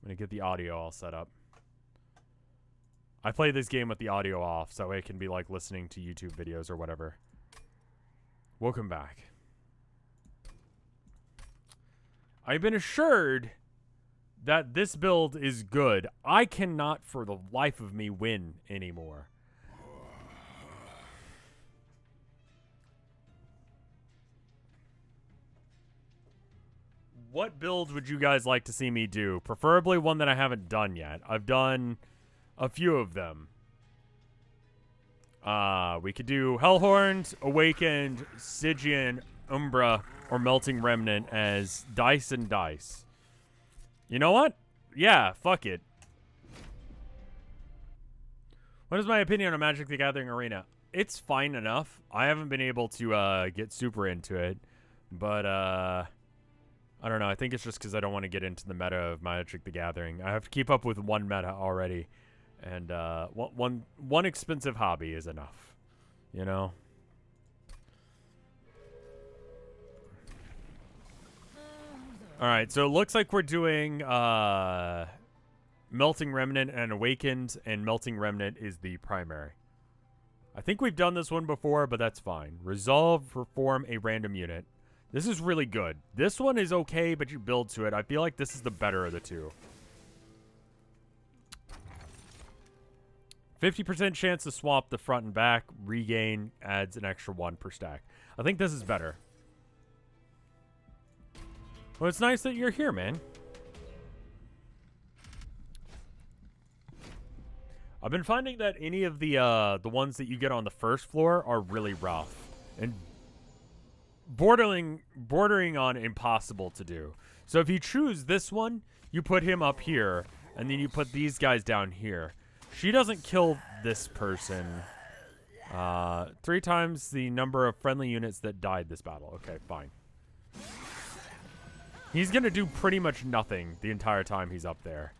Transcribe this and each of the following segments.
I'm going to get the audio all set up. I play this game with the audio off, so it can be like listening to YouTube videos or whatever. Welcome back. I've been assured that this build is good. I cannot for the life of me win anymore. What build would you guys like to see me do? Preferably one that I haven't done yet. I've done a few of them. We could do Hellhorned, Awakened, Stygian, Umbra, or Melting Remnant as dice and dice. You know what? Yeah, fuck it. What is my opinion on Magic the Gathering Arena? It's fine enough. I haven't been able to get super into it, but I don't know. I think it's just because I don't want to get into the meta of Magic the Gathering. I have to keep up with one meta already, and one expensive hobby is enough, you know? All right, so it looks like we're doing Melting Remnant and Awakened, and Melting Remnant is the primary. I think we've done this one before, but that's fine. Resolve, reform a random unit. This is really good. This one is okay, but you build to it. I feel like this is the better of the two. 50% chance to swap the front and back. Regain adds an extra 1 per stack. I think this is better. Well, it's nice that you're here, man. I've been finding that any of the ones that you get on the first floor are really rough and bordering on impossible to do. So if you choose this one, you put him up here, and then you put these guys down here. She doesn't kill this person. 3 times the number of friendly units that died this battle. Okay, fine. He's going to do pretty much nothing the entire time he's up there.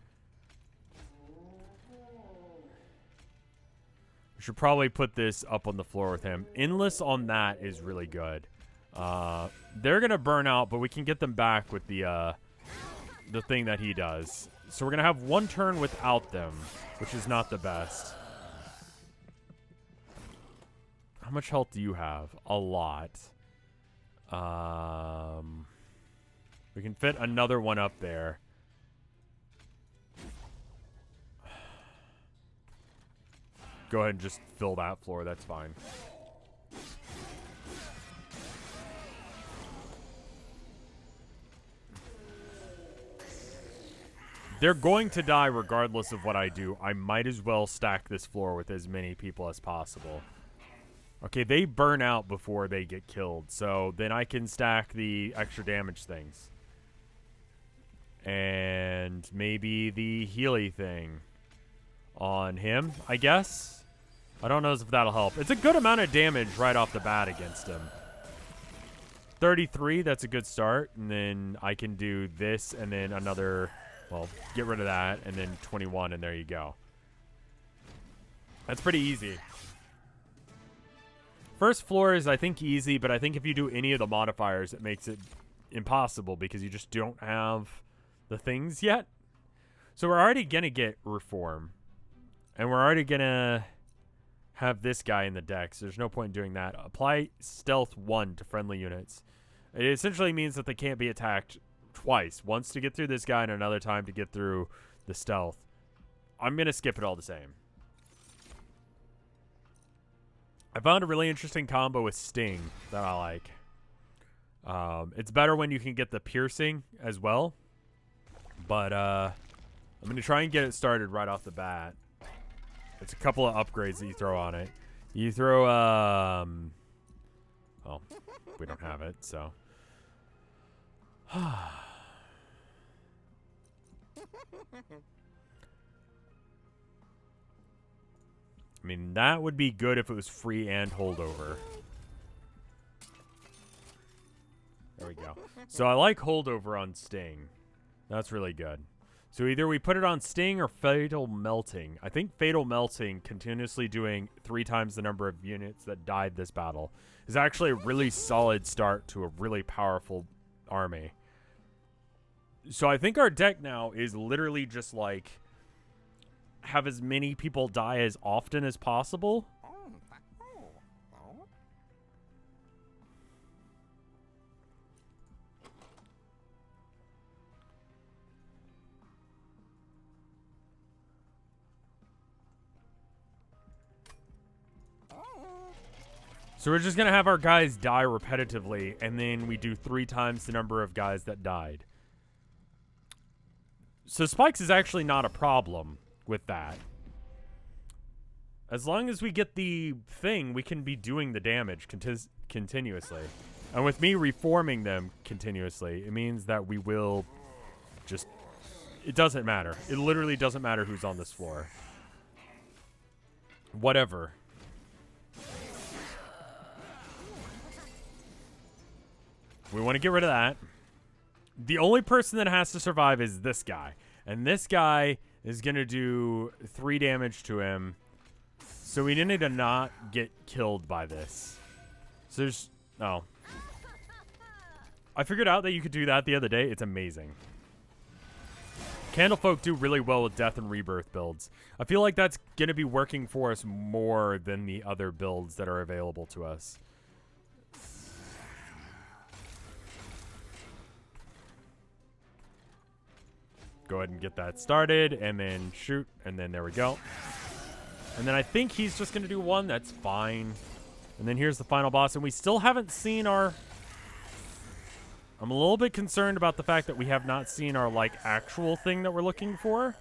We should probably put this up on the floor with him. Endless on that is really good. They're going to burn out, but we can get them back with the thing that he does. So we're going to have 1 turn without them, which is not the best. How much health do you have? A lot. We can fit another one up there. Go ahead and just fill that floor. That's fine. They're going to die regardless of what I do. I might as well stack this floor with as many people as possible. Okay, they burn out before they get killed, so then I can stack the extra damage things. And maybe the Healy thing on him, I guess. I don't know if that'll help. It's a good amount of damage right off the bat against him. 33, that's a good start. And then I can do this and then another, well, get rid of that. And then 21, and there you go. That's pretty easy. First floor is, I think, easy, but I think if you do any of the modifiers, it makes it impossible because you just don't have the things yet. So we're already going to get Reform. And we're already going to have this guy in the deck, so there's no point in doing that. Apply Stealth 1 to friendly units. It essentially means that they can't be attacked twice. Once to get through this guy and another time to get through the Stealth. I'm going to skip it all the same. I found a really interesting combo with Sting that I like. It's better when you can get the Piercing as well. But I'm going to try and get it started right off the bat. It's a couple of upgrades that you throw on it. You throw, well, we don't have it, so. I mean, that would be good if it was free and holdover. There we go. So I like holdover on Sting. That's really good. So either we put it on Sting or Fatal Melting. I think Fatal Melting, continuously doing 3 times the number of units that died this battle, is actually a really solid start to a really powerful army. So I think our deck now is literally just like have as many people die as often as possible. So we're just going to have our guys die repetitively, and then we do 3 times the number of guys that died. So spikes is actually not a problem with that. As long as we get the thing, we can be doing the damage continuously. And with me reforming them continuously, it means that we will just... It doesn't matter. It literally doesn't matter who's on this floor. Whatever. We want to get rid of that. The only person that has to survive is this guy. And this guy is going to do 3 damage to him. So we need to not get killed by this. So there's... Oh. I figured out that you could do that the other day. It's amazing. Candlefolk do really well with Death and Rebirth builds. I feel like that's going to be working for us more than the other builds that are available to us. Go ahead and get that started, and then shoot, and then there we go. And then I think he's just going to do 1. That's fine. And then here's the final boss, and we still haven't seen our... I'm a little bit concerned about the fact that we have not seen our, like, actual thing that we're looking for.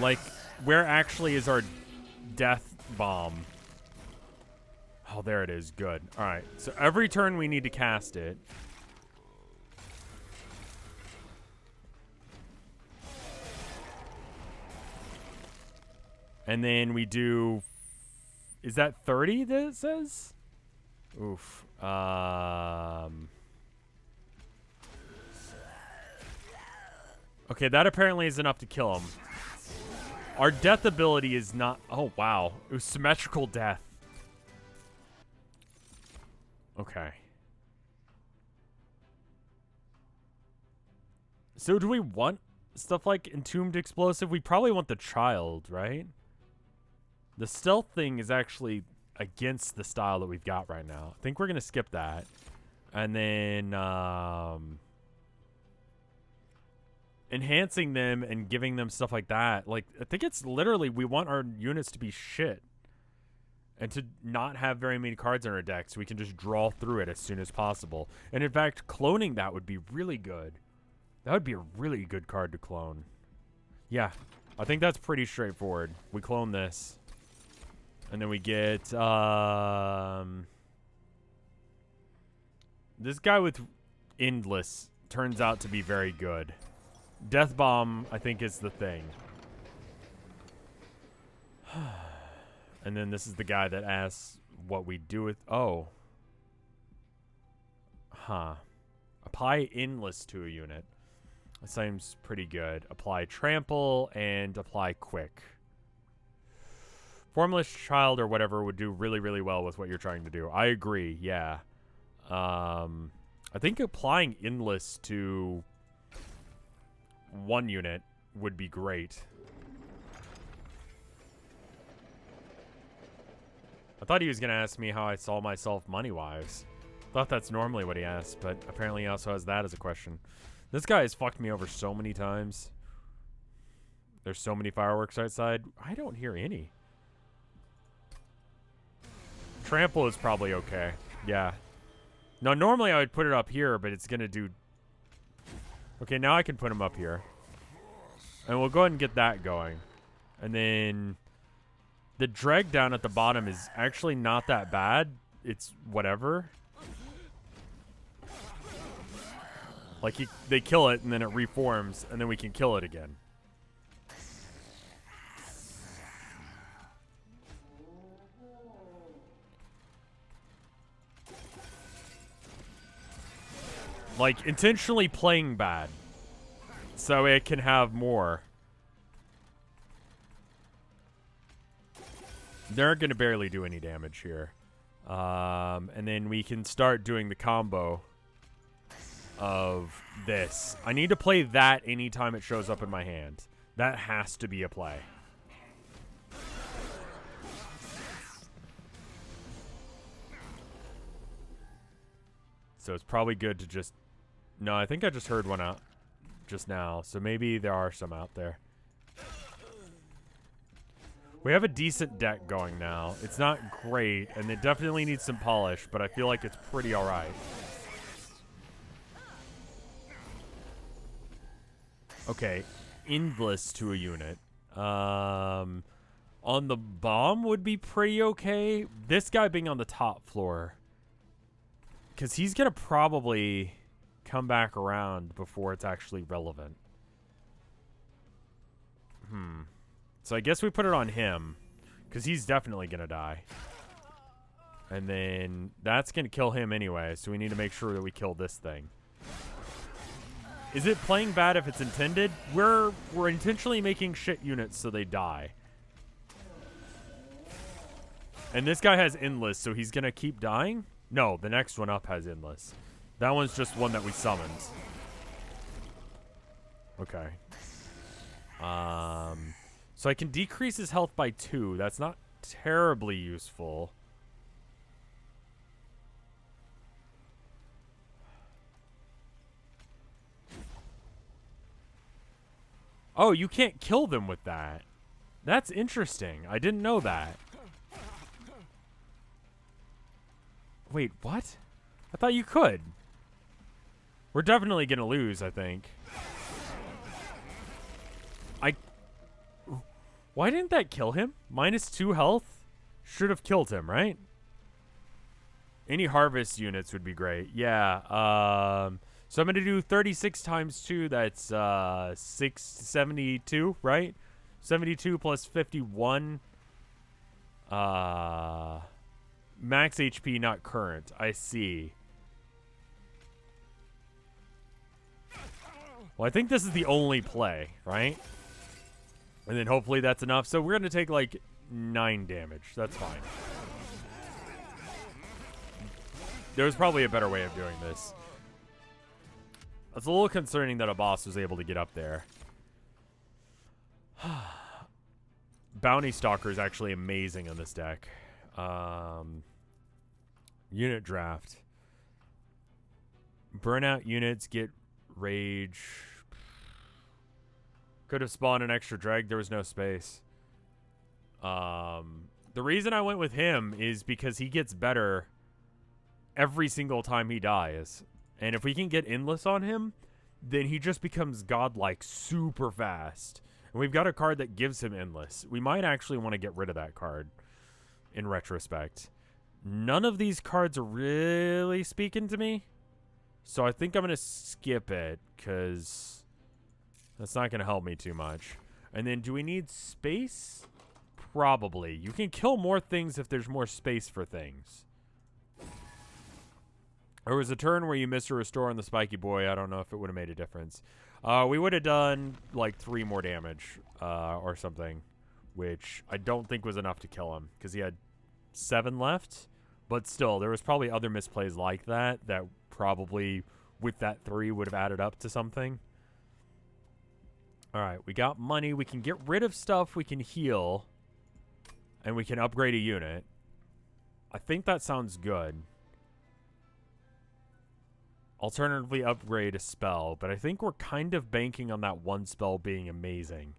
Like, where actually is our death bomb? Oh, there it is. Good. All right. So every turn we need to cast it. And then we do... Is that 30 that it says? Oof. Okay, that apparently is enough to kill him. Our death ability is not... Oh, wow. It was symmetrical death. Okay. So do we want stuff like Entombed Explosive? We probably want the Child, right? The stealth thing is actually against the style that we've got right now. I think we're going to skip that. And then enhancing them and giving them stuff like that. Like, I think it's literally we want our units to be shit. And to not have very many cards in our deck so we can just draw through it as soon as possible. And in fact, cloning that would be really good. That would be a really good card to clone. Yeah, I think that's pretty straightforward. We clone this. And then we get... this guy with Endless turns out to be very good. Death Bomb, I think, is the thing. And then this is the guy that asks what we do with... Oh. Huh. Apply Endless to a unit. That seems pretty good. Apply Trample and apply Quick. Formless Child or whatever would do really, really well with what you're trying to do. I agree, yeah. I think applying Endless to 1 unit would be great. I thought he was going to ask me how I saw myself money-wise. Thought that's normally what he asks, but apparently he also has that as a question. This guy has fucked me over so many times. There's so many fireworks outside. I don't hear any. Trample is probably okay. Yeah. No, normally I would put it up here, but it's going to do... Okay, now I can put him up here. And we'll go ahead and get that going. And then... The drag down at the bottom is actually not that bad. It's whatever. Like, they kill it, and then it reforms, and then we can kill it again. Like, intentionally playing bad. So it can have more. They're going to barely do any damage here. And then we can start doing the combo of this. I need to play that anytime it shows up in my hand. That has to be a play. So it's probably good to just... No, I think I just heard one out just now. So maybe there are some out there. We have a decent deck going now. It's not great, and it definitely needs some polish, but I feel like it's pretty alright. Okay, endless to a unit. On the bomb would be pretty okay. This guy being on the top floor. Because he's going to probably come back around before it's actually relevant. So I guess we put it on him. Because he's definitely going to die. And then that's going to kill him anyway. So we need to make sure that we kill this thing. Is it playing bad if it's intended? We're intentionally making shit units so they die. And this guy has endless, so he's going to keep dying? No, the next one up has endless. That one's just one that we summoned. Okay. So I can decrease his health by 2. That's not terribly useful. Oh, you can't kill them with that. That's interesting. I didn't know that. Wait, what? I thought you could. We're definitely going to lose, I think. Why didn't that kill him? -2 health? Should have killed him, right? Any harvest units would be great. Yeah. So I'm going to do 36 times 2. That's 672, right? 72 plus 51. Max HP, not current. I see. Well, I think this is the only play, right? And then hopefully that's enough. So we're going to take like 9 damage. That's fine. There's probably a better way of doing this. It's a little concerning that a boss was able to get up there. Bounty Stalker is actually amazing in this deck. Unit draft. Burnout units get rage. Could have spawned an extra drag. There was no space. The reason I went with him is because he gets better every single time he dies. And if we can get endless on him, then he just becomes godlike super fast. And we've got a card that gives him endless. We might actually want to get rid of that card in retrospect. None of these cards are really speaking to me. So I think I'm going to skip it because that's not going to help me too much. And then do we need space? Probably. You can kill more things if there's more space for things. There was a turn where you missed a restore on the spiky boy. I don't know if it would have made a difference. We would have done like 3 more damage or something, which I don't think was enough to kill him because he had 7 left. But still, there was probably other misplays like that that probably with that 3 would have added up to something. All right, we got money. We can get rid of stuff. We can heal. And we can upgrade a unit. I think that sounds good. Alternatively, upgrade a spell. But I think we're kind of banking on that one spell being amazing.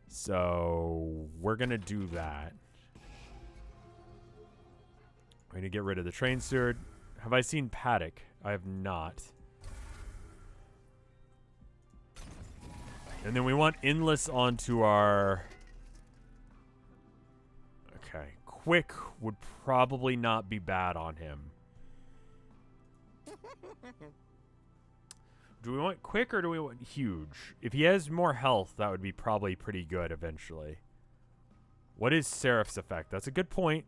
So we're going to do that. We're going to get rid of the train steward. Have I seen Paddock? I have not. And then we want endless onto our... Okay. Quick would probably not be bad on him. Do we want quick or do we want huge? If he has more health, that would be probably pretty good eventually. What is Seraph's effect? That's a good point.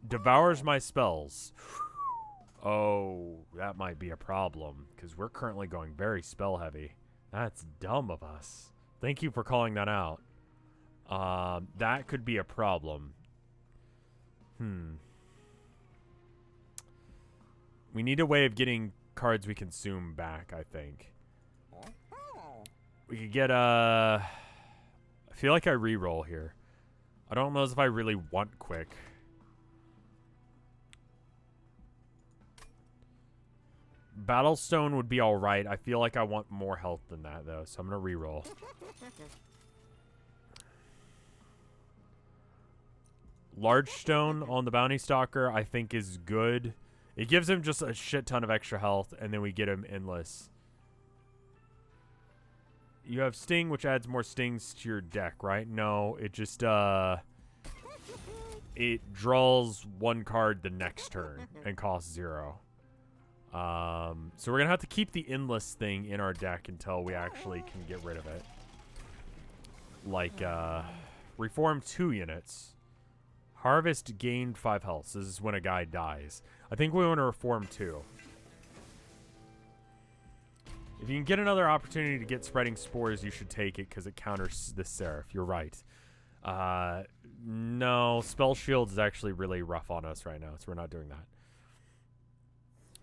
Devours my spells. Oh, that might be a problem because we're currently going very spell heavy. That's dumb of us. Thank you for calling that out. That could be a problem. We need a way of getting cards we consume back, I think. We could get I feel like I re-roll here. I don't know if I really want quick. Battlestone would be alright. I feel like I want more health than that, though, so I'm going to re-roll. Large Stone on the Bounty Stalker, I think, is good. It gives him just a shit ton of extra health, and then we get him endless. You have Sting, which adds more stings to your deck, right? No, it just, it draws one card the next turn and costs 0. So we're going to have to keep the endless thing in our deck until we actually can get rid of it. Like, reform 2 units. Harvest gained 5 health. So this is when a guy dies. I think we want to reform 2. If you can get another opportunity to get spreading spores, you should take it because it counters the Seraph. You're right. No, Spell Shield is actually really rough on us right now, so we're not doing that.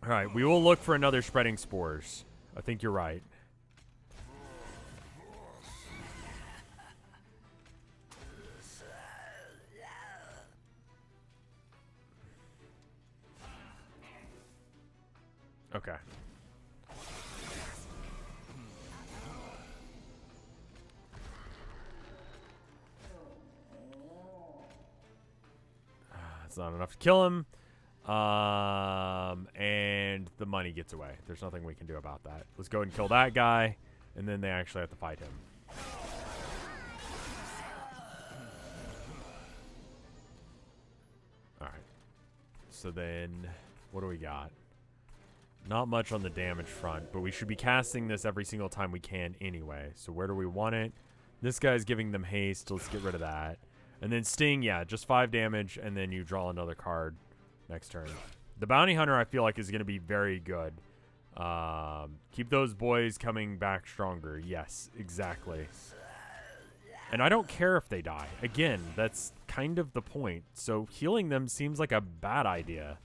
All right, we will look for another spreading spores. I think you're right. Okay. That's not enough to kill him. And the money gets away. There's nothing we can do about that. Let's go ahead and kill that guy, and then they actually have to fight him. Alright. So then, what do we got? Not much on the damage front, but we should be casting this every single time we can anyway. So where do we want it? This guy's giving them haste. Let's get rid of that. And then Sting, yeah, just 5 damage, and then you draw another card next turn. The Bounty Hunter, I feel like, is going to be very good. Keep those boys coming back stronger. Yes, exactly. And I don't care if they die. Again, that's kind of the point. So healing them seems like a bad idea.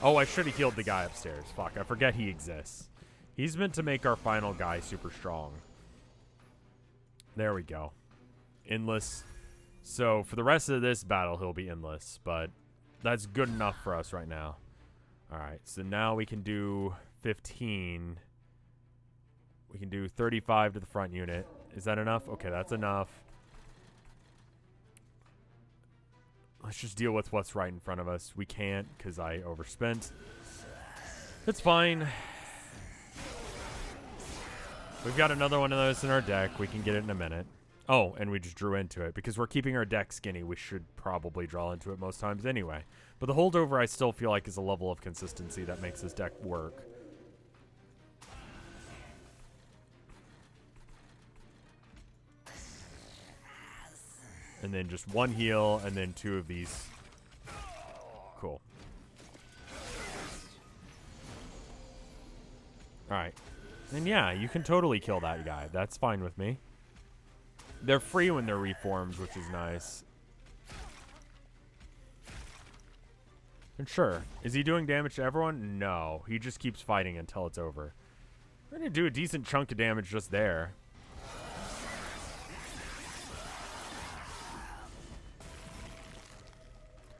Oh, I should have healed the guy upstairs. Fuck, I forget he exists. He's meant to make our final guy super strong. There we go. Endless. So for the rest of this battle, he'll be endless, but that's good enough for us right now. All right, so now we can do 15. We can do 35 to the front unit. Is that enough? Okay, that's enough. Let's just deal with what's right in front of us. We can't because I overspent. It's fine. We've got another one of those in our deck. We can get it in a minute. Oh, and we just drew into it. Because we're keeping our deck skinny, we should probably draw into it most times anyway. But the holdover, I still feel like, is a level of consistency that makes this deck work. And then just 1 heal, and then 2 of these. Cool. Alright. And yeah, you can totally kill that guy. That's fine with me. They're free when they're reformed, which is nice. And sure. Is he doing damage to everyone? No. He just keeps fighting until it's over. We're going to do a decent chunk of damage just there.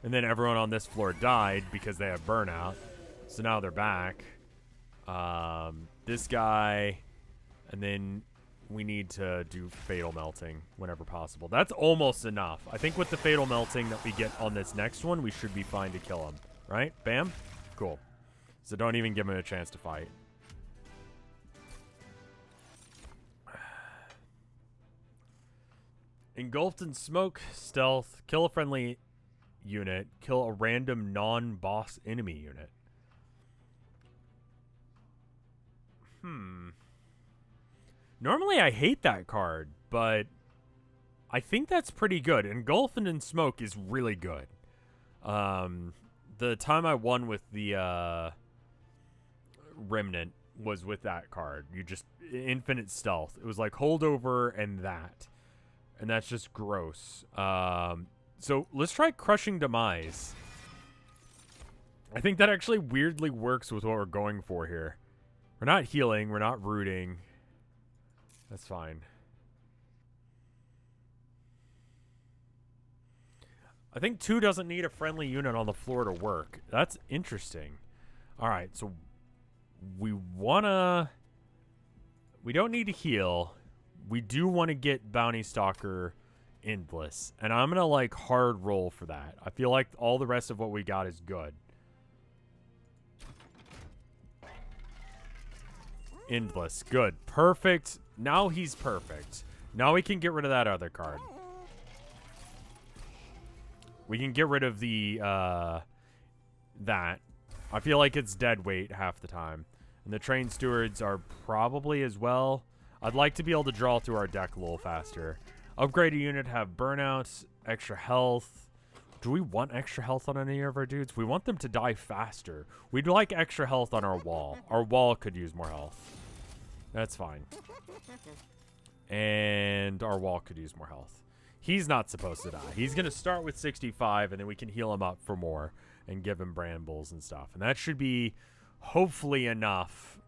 And then everyone on this floor died because they have burnout. So now they're back. This guy. And then we need to do Fatal Melting whenever possible. That's almost enough. I think with the Fatal Melting that we get on this next one, we should be fine to kill him. Right? Bam? Cool. So don't even give him a chance to fight. Engulfed in smoke, stealth, kill a friendly unit, kill a random non-boss enemy unit. Normally I hate that card, but I think that's pretty good. Engulfed in smoke is really good. The time I won with the Remnant was with that card. You just infinite stealth. It was like holdover and that. And that's just gross. So let's try Crushing Demise. I think that actually weirdly works with what we're going for here. We're not healing. We're not rooting. That's fine. I think 2 doesn't need a friendly unit on the floor to work. That's interesting. All right, so we wanna... We don't need to heal. We do want to get Bounty Stalker Endless. And I'm going to, like, hard roll for that. I feel like all the rest of what we got is good. Endless. Good. Perfect. Now he's perfect. Now we can get rid of that other card. We can get rid of the, that. I feel like it's dead weight half the time. And the Trained Stewards are probably as well. I'd like to be able to draw through our deck a little faster. Upgrade a unit, have burnouts, extra health. Do we want extra health on any of our dudes? We want them to die faster. We'd like extra health on our wall. Our wall could use more health. That's fine. And our wall could use more health. He's not supposed to die. He's going to start with 65, and then we can heal him up for more and give him brambles and stuff. And that should be hopefully enough.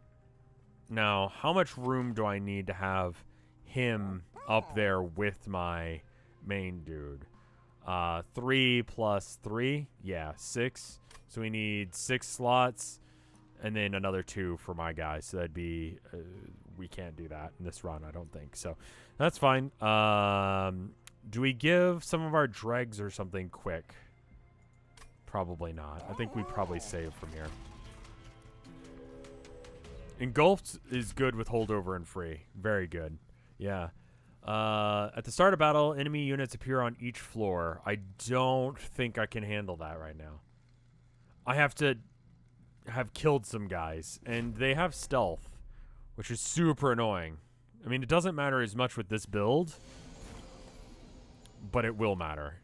Now, how much room do I need to have him up there with my main dude? 3 plus 3? Yeah, 6. So we need 6 slots and then another 2 for my guy. So that'd be... we can't do that in this run, I don't think. So that's fine. Do we give some of our dregs or something quick? Probably not. I think we probably save from here. Engulfed is good with holdover and free. Very good. Yeah. At the start of battle, enemy units appear on each floor. I don't think I can handle that right now. I have to have killed some guys, and they have stealth, which is super annoying. I mean, it doesn't matter as much with this build, but it will matter.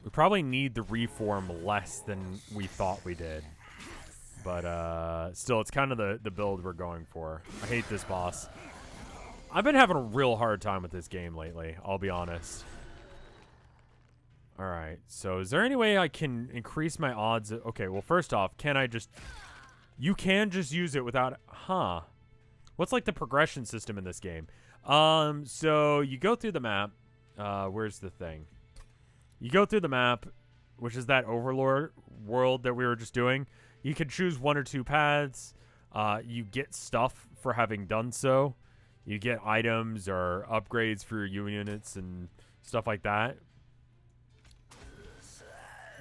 We probably need the reform less than we thought we did. But still, it's kind of the build we're going for. I hate this boss. I've been having a real hard time with this game lately, I'll be honest. Alright, so is there any way I can increase my odds? Okay, well, first off, can I just... You can just use it without... Huh. What's like the progression system in this game? So you go through the map. Where's the thing? You go through the map, which is that Overlord world that we were just doing. You can choose 1 or 2 paths. You get stuff for having done so. You get items or upgrades for your units and stuff like that.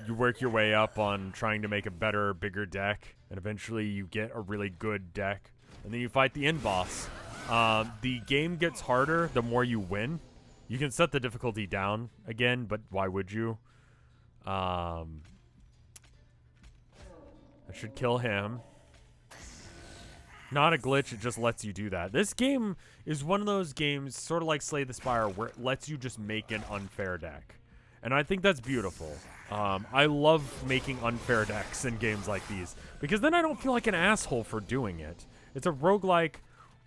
You work your way up on trying to make a better, bigger deck, and eventually you get a really good deck. And then you fight the end boss. The game gets harder the more you win. You can set the difficulty down again, but why would you? I should kill him. Not a glitch, it just lets you do that. This game is one of those games, sort of like Slay the Spire, where it lets you just make an unfair deck. And I think that's beautiful. I love making unfair decks in games like these, because then I don't feel like an asshole for doing it. It's a roguelike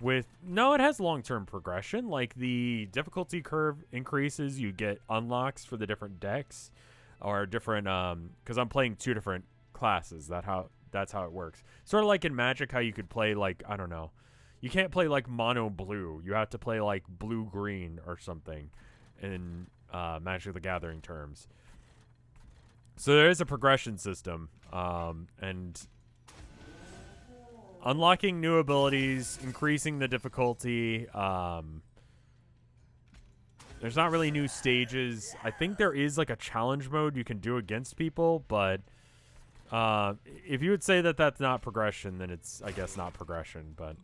with... No, it has long-term progression. Like, the difficulty curve increases, you get unlocks for the different decks, or different... Because I'm playing 2 different classes. That's how it works. Sort of like in Magic, how you could play, like, I don't know. You can't play, like, mono blue. You have to play, like, blue-green or something in Magic the Gathering terms. So there is a progression system, and unlocking new abilities, increasing the difficulty. There's not really new stages. I think there is, like, a challenge mode you can do against people, but... if you would say that that's not progression, then it's, I guess, not progression, but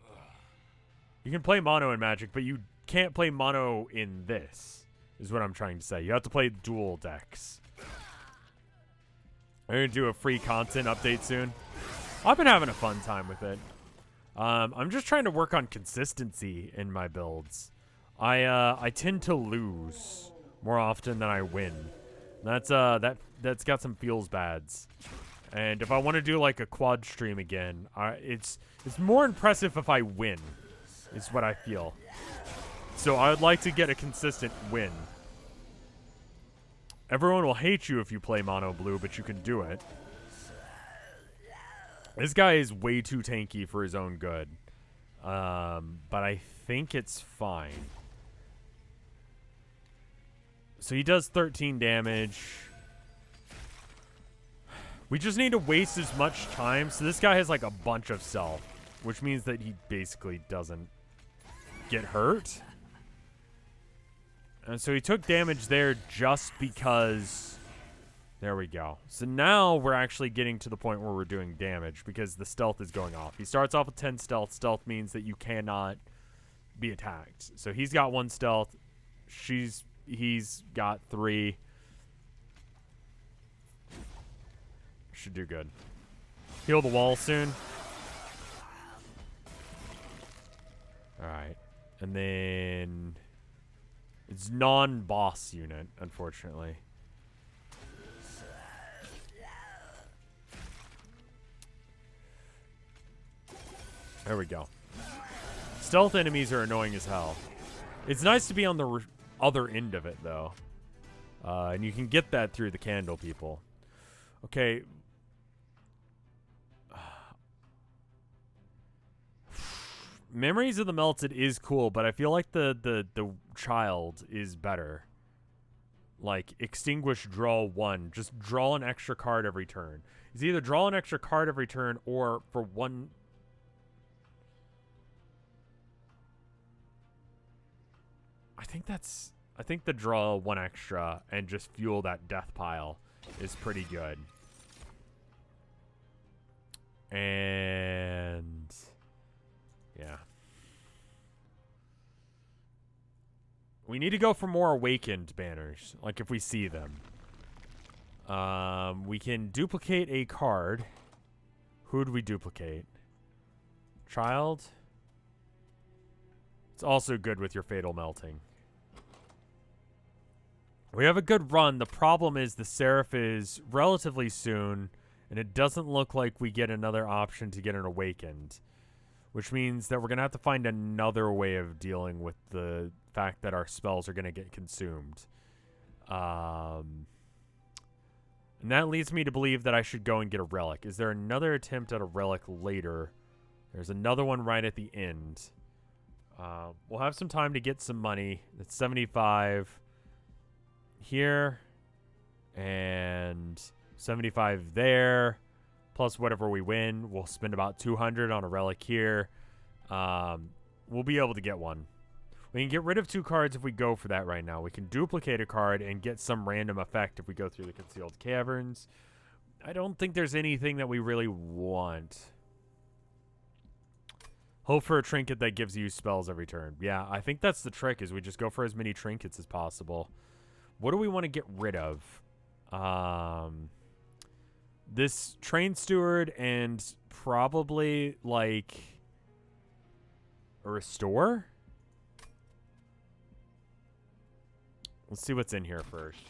you can play mono in Magic, but you can't play mono in this, is what I'm trying to say. You have to play dual decks. I'm going to do a free content update soon. I've been having a fun time with it. I'm just trying to work on consistency in my builds. I tend to lose more often than I win. That's got some feels bads. And if I want to do like a quad stream again, it's more impressive if I win, is what I feel. So I would like to get a consistent win. Everyone will hate you if you play mono blue, but you can do it. This guy is way too tanky for his own good. But I think it's fine. So he does 13 damage. We just need to waste as much time. So this guy has like a bunch of self, which means that he basically doesn't get hurt. And so he took damage there just because... There we go. So now we're actually getting to the point where we're doing damage because the stealth is going off. He starts off with 10 stealth. Stealth means that you cannot be attacked. So he's got 1 stealth. He's got 3. Should do good. Heal the wall soon. Alright. And then... It's non-boss unit, unfortunately. There we go. Stealth enemies are annoying as hell. It's nice to be on the other end of it, though. And you can get that through the candle people. Okay. Memories of the Melted is cool, but I feel like the child is better. Like, extinguish, draw 1. Just draw an extra card every turn. It's either draw an extra card every turn or for 1... I think the draw 1 extra and just fuel that death pile is pretty good. And yeah. We need to go for more awakened banners, like if we see them. We can duplicate a card. Who do we duplicate? Child? It's also good with your Fatal Melting. We have a good run. The problem is the Seraph is relatively soon, and it doesn't look like we get another option to get an Awakened, which means that we're going to have to find another way of dealing with the fact that our spells are going to get consumed. And that leads me to believe that I should go and get a Relic. Is there another attempt at a Relic later? There's another one right at the end. We'll have some time to get some money. That's 75 here and 75 there, plus whatever we win. We'll spend about 200 on a Relic here. We'll be able to get one. We can get rid of 2 cards if we go for that right now. We can duplicate a card and get some random effect if we go through the Concealed Caverns. I don't think there's anything that we really want. Hope for a trinket that gives you spells every turn. Yeah, I think that's the trick, is we just go for as many trinkets as possible. What do we want to get rid of? This Train Steward and probably, like, a Restore? Let's see what's in here first.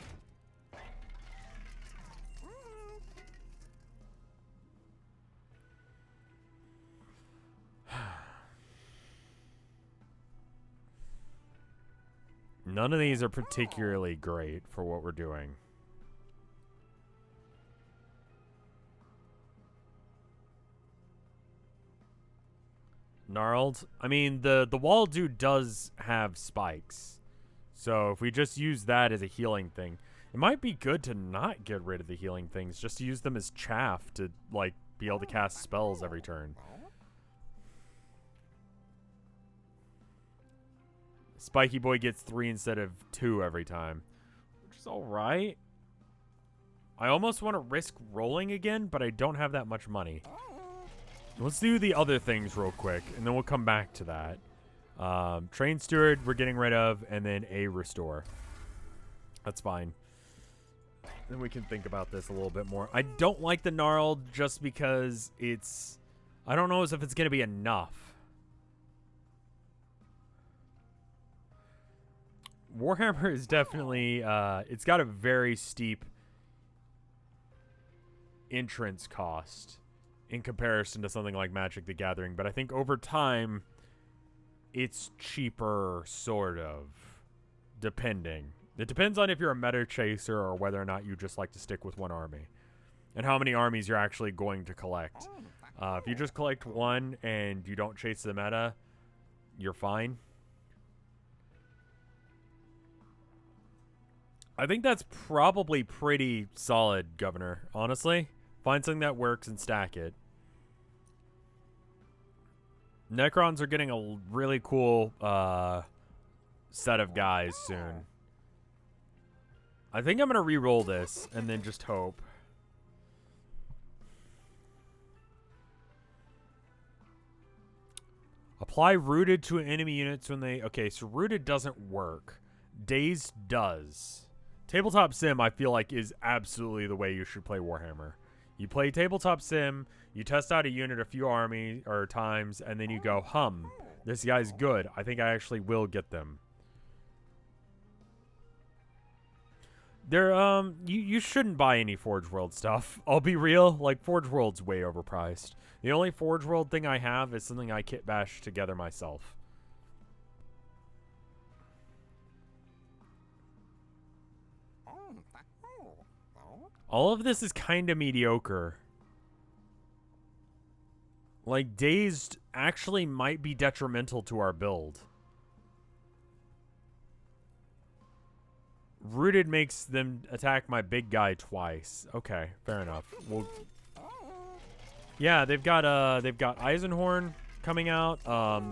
None of these are particularly great for what we're doing. Gnarled. I mean, the wall dude does have spikes. So if we just use that as a healing thing, it might be good to not get rid of the healing things, just to use them as chaff to, like, be able to cast spells every turn. Spiky Boy gets 3 instead of 2 every time, which is alright. I almost want to risk rolling again, but I don't have that much money. Let's do the other things real quick, and then we'll come back to that. Train Steward we're getting rid of, and then a Restore. That's fine. Then we can think about this a little bit more. I don't like the Gnarled just because it's... I don't know as if it's going to be enough. Warhammer is definitely... it's got a very steep entrance cost in comparison to something like Magic the Gathering, but I think over time it's cheaper, sort of, depending. It depends on if you're a meta chaser or whether or not you just like to stick with one army. And how many armies you're actually going to collect. If you just collect one and you don't chase the meta, you're fine. I think that's probably pretty solid, Governor, honestly. Find something that works and stack it. Necrons are getting a really cool set of guys soon. I think I'm going to re-roll this and then just hope. Apply Rooted to enemy units when they... Okay, so Rooted doesn't work. Dazed does. Tabletop Sim, I feel like, is absolutely the way you should play Warhammer. You play Tabletop Sim, you test out a unit a few army or times, and then you go, this guy's good. I think I actually will get them. You shouldn't buy any Forge World stuff. I'll be real, like, Forge World's way overpriced. The only Forge World thing I have is something I kit bash together myself. All of this is kind of mediocre. Like, Dazed actually might be detrimental to our build. Rooted makes them attack my big guy twice. Okay, fair enough. Well, yeah, they've got Eisenhorn coming out.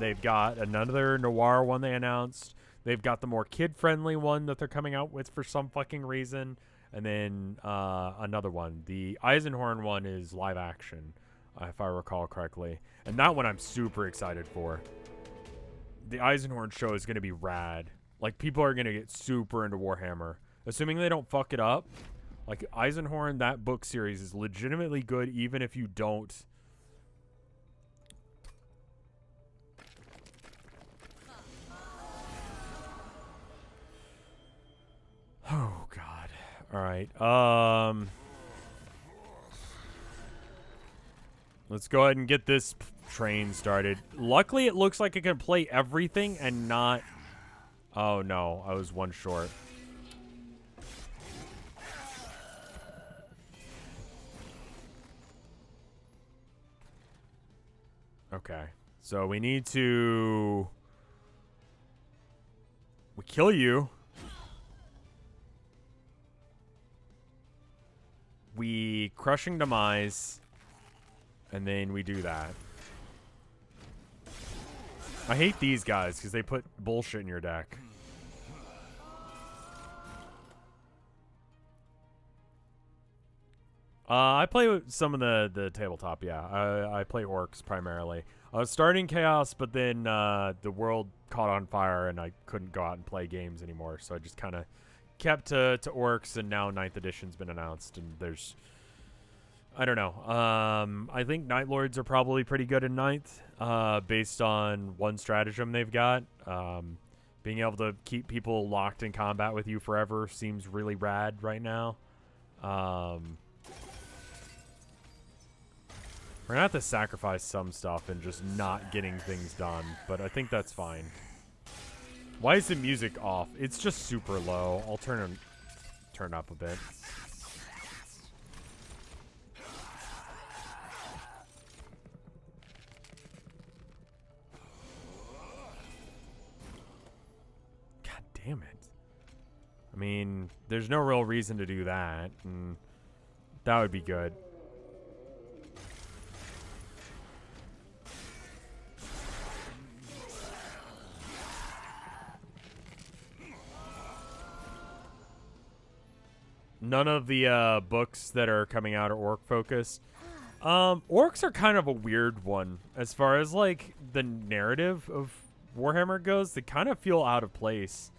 They've got another Noir one they announced. They've got the more kid-friendly one that they're coming out with for some fucking reason. And then another one. The Eisenhorn one is live action, if I recall correctly. And that one I'm super excited for. The Eisenhorn show is going to be rad. Like, people are going to get super into Warhammer. Assuming they don't fuck it up. Like, Eisenhorn, that book series is legitimately good even if you don't... Oh, God. All right. Let's go ahead and get this train started. Luckily, it looks like it can play everything and not... Oh, no. I was one short. Okay. So we need to... We kill you. We Crushing Demise, and then we do that. I hate these guys because they put bullshit in your deck. I play with some of the tabletop, yeah. I play orcs primarily. I was starting Chaos, but then the world caught on fire and I couldn't go out and play games anymore, so I just kind of kept to orcs, and now 9th edition's been announced, and there's... I don't know. I think Night Lords are probably pretty good in 9th, based on one stratagem they've got. Being able to keep people locked in combat with you forever seems really rad right now. We're gonna have to sacrifice some stuff and just not getting things done, but I think that's fine. Why is the music off? It's just super low. I'll turn up a bit. God damn it. I mean, there's no real reason to do that, and that would be good. None of the books that are coming out are orc focused. Orcs are kind of a weird one as far as like the narrative of Warhammer goes. They kind of feel out of place.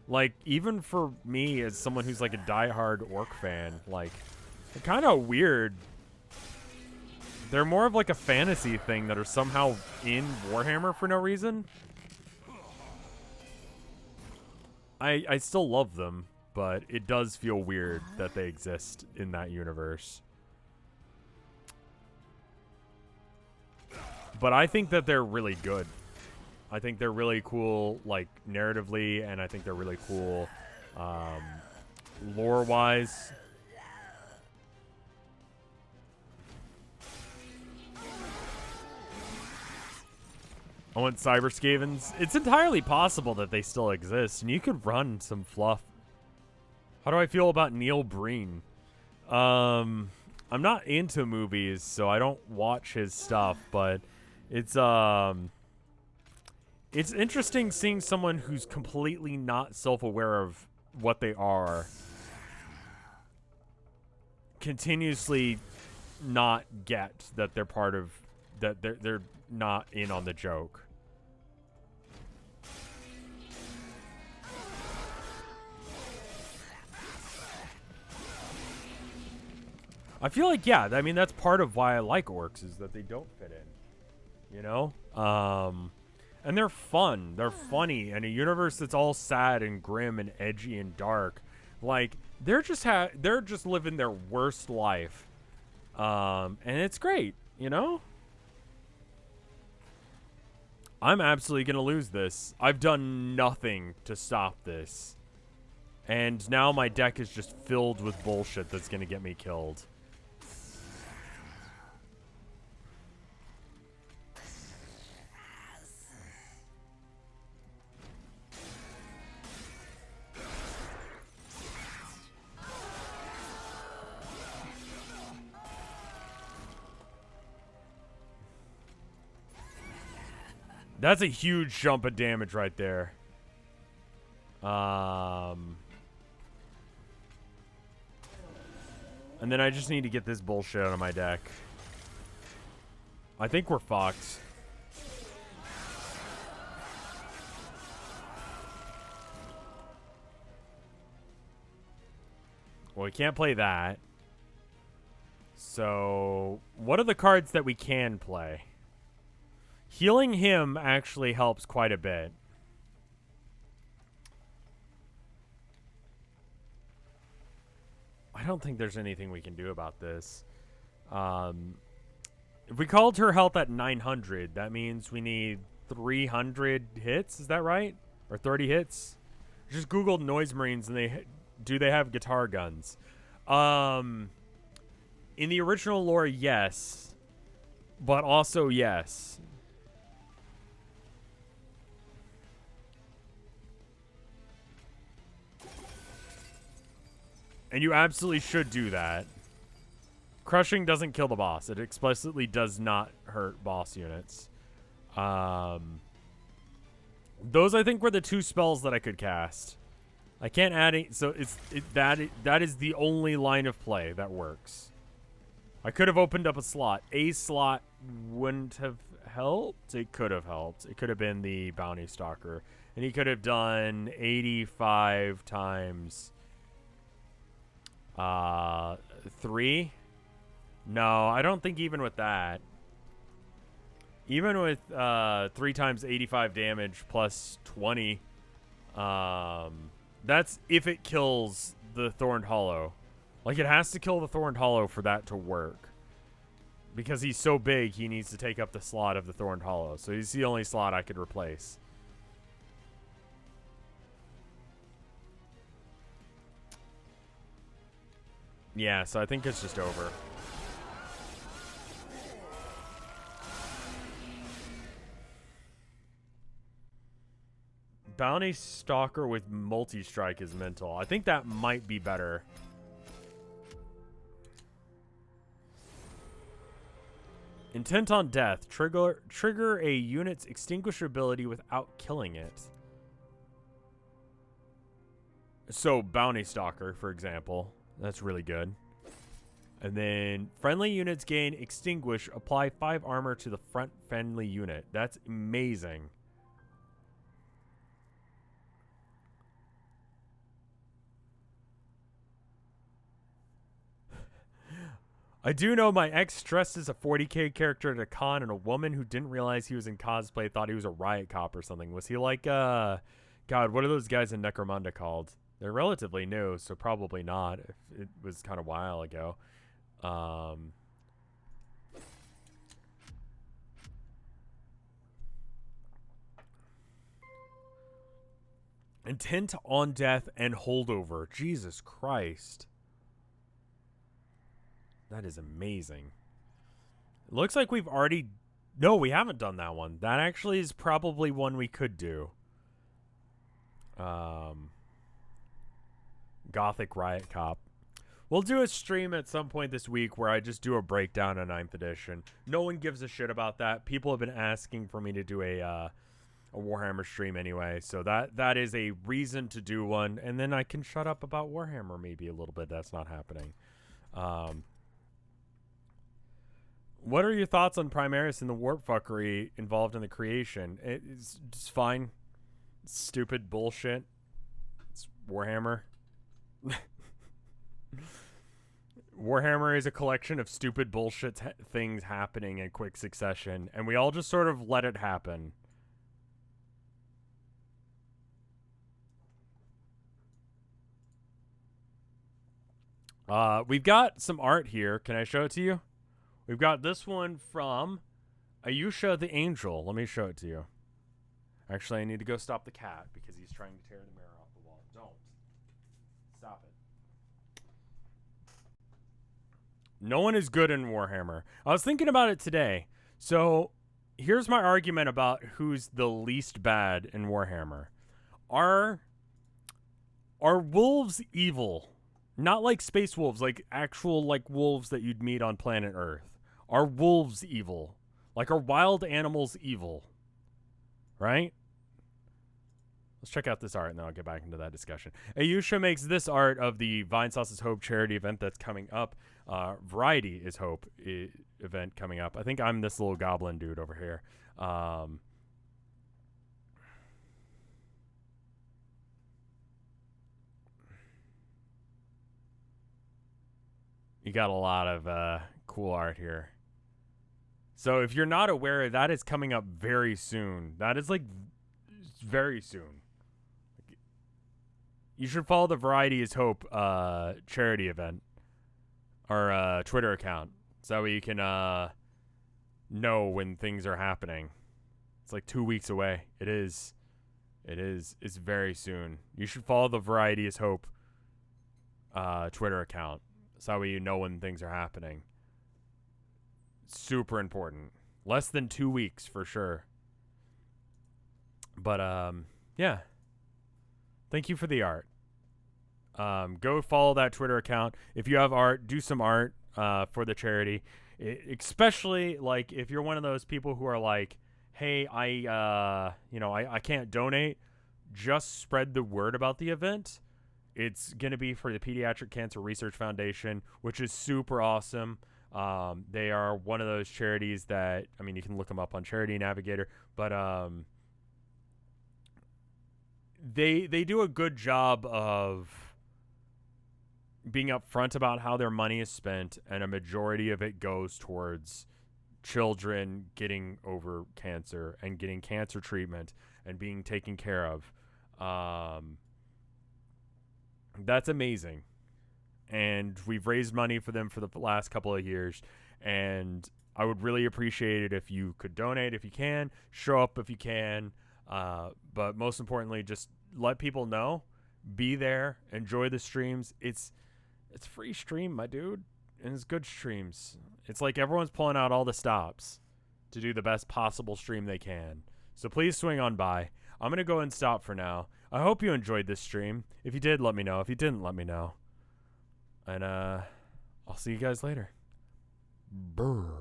Like, even for me as someone who's like a diehard orc fan, like, they're kind of weird. They're more of like a fantasy thing that are somehow in Warhammer for no reason. I still love them, but it does feel weird that they exist in that universe. But I think that they're really good. I think they're really cool, like, narratively, and I think they're really cool Lore-wise. I want Cyber Skavens. It's entirely possible that they still exist, and you could run some fluff. How do I feel about Neil Breen? I'm not into movies, so I don't watch his stuff, but it's interesting seeing someone who's completely not self-aware of what they are continuously not get that they're part of, that they're not in on the joke. I feel like, yeah, I mean, that's part of why I like orcs, is that they don't fit in, you know? And they're fun. They're funny. And a universe that's all sad and grim and edgy and dark, like, they're just living their worst life. And it's great, you know? I'm absolutely going to lose this. I've done nothing to stop this. And now my deck is just filled with bullshit that's going to get me killed. That's a huge jump of damage right there. And then I just need to get this bullshit out of my deck. I think we're fucked. Well, we can't play that. So, what are the cards that we can play? Healing him actually helps quite a bit. I don't think there's anything we can do about this. If we called her health at 900, that means we need 300 hits. Is that right? Or 30 hits? Just Googled Noise Marines and they have guitar guns. In the original lore, yes. But also yes. And you absolutely should do that. Crushing doesn't kill the boss. It explicitly does not hurt boss units. Those, I think, were the two spells that I could cast. I can't add any, so that is the only line of play that works. I could have opened up a slot. A slot wouldn't have helped. It could have helped. It could have been the Bounty Stalker. And he could have done 85 times 3. No, I don't think even with that. Even with 3 times 85 damage plus 20, that's if it kills the Thorned Hollow. Like, it has to kill the Thorned Hollow for that to work. Because he's so big, he needs to take up the slot of the Thorned Hollow. So he's the only slot I could replace. Yeah, so I think it's just over. Bounty Stalker with multi-strike is mental. I think that might be better. Intent on death. Trigger a unit's extinguishability without killing it. So, Bounty Stalker, for example. That's really good. And then, friendly units gain extinguish. Apply 5 armor to the front friendly unit. That's amazing. I do know my ex dressed as a 40k character at a con, and a woman who didn't realize he was in cosplay thought he was a riot cop or something. Was he like, God, what are those guys in Necromunda called? They're relatively new, so probably not. If it was kind of a while ago. Intent on death and holdover. Jesus Christ. That is amazing. It looks like we've already... No, we haven't done that one. That actually is probably one we could do. Gothic Riot Cop. We'll do a stream at some point this week where I just do a breakdown of 9th edition. No one gives a shit about that. People have been asking for me to do a Warhammer stream anyway, so that is a reason to do one, and then I can shut up about Warhammer maybe a little bit. That's not happening. What are your thoughts on Primaris and the warp fuckery involved in the creation? It's just fine. It's stupid bullshit. It's Warhammer. Warhammer is a collection of stupid bullshit things happening in quick succession, and we all just sort of let it happen. We've got some art here. Can I show it to you? We've got this one from Ayusha the Angel. Let me show it to you. Actually, I need to go stop the cat because he's trying to tear the mirror off the wall. Don't. Stop it. No one is good in Warhammer. I was thinking about it today. So, here's my argument about who's the least bad in Warhammer. Are wolves evil? Not like space wolves, like actual like wolves that you'd meet on planet Earth. Are wolves evil? Like, are wild animals evil? Right? Let's check out this art, and then I'll get back into that discussion. Ayusha makes this art of the Vinesauce's Hope charity event that's coming up. Variety is Hope event coming up. I think I'm this little goblin dude over here. You got a lot of cool art here. So if you're not aware, that is coming up very soon. That is like very soon. You should follow the Variety is Hope charity event or Twitter account so you can know when things are happening. It's like 2 weeks away. It is. It's very soon. You should follow the Variety is Hope Twitter account. So you know when things are happening. Super important. Less than 2 weeks for sure. But yeah. Thank you for the art. Go follow that Twitter account. If you have art, do some art for the charity. Especially like if you're one of those people who are like, hey, I can't donate. Just spread the word about the event. It's going to be for the Pediatric Cancer Research Foundation, which is super awesome. They are one of those charities that, I mean, you can look them up on Charity Navigator, but they do a good job of being upfront about how their money is spent, and a majority of it goes towards children getting over cancer and getting cancer treatment and being taken care of. That's amazing. And we've raised money for them for the last couple of years. And I would really appreciate it if you could donate if you can, show up if you can. But most importantly, just let people know. Be there. Enjoy the streams. It's free stream, my dude. And it's good streams. It's like everyone's pulling out all the stops to do the best possible stream they can. So please swing on by. I'm going to go and stop for now. I hope you enjoyed this stream. If you did, let me know. If you didn't, let me know. And I'll see you guys later. Brr.